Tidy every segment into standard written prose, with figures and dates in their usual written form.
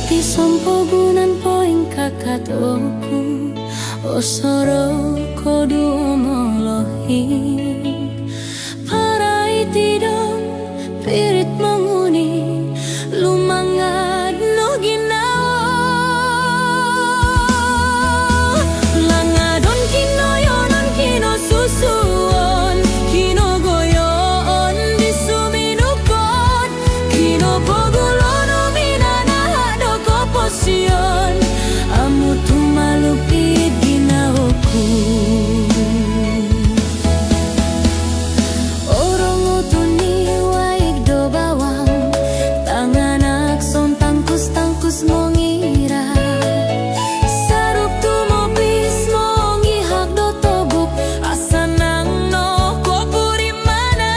Ti sompogunan poing kakatoku osoro kodu molohi parai tidom pirit menguni lumangad no ginao langadon kinoyonon kino susuon kino goyon disuminukot kino pogulono minana hado koposion amu tumalupit ginaoku orang utuni waik do bawang tanganak son tangkus mongira saruk tu mopis mongi hak do tobuk asanang no kopuri mana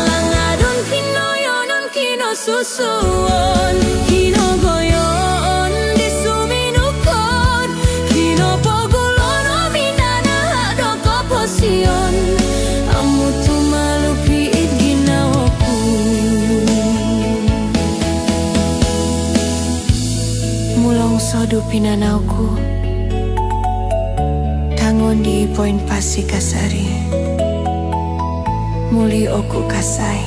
langadon kinoyonon kino susuon kino goyon disuminukon kino pogulono minana hado koposion amu tumalupit ginaoku mulong sodu pinanauku tangon di poin pasi kasari muli oku kasai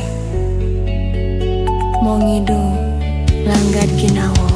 mongidu langgat ginawo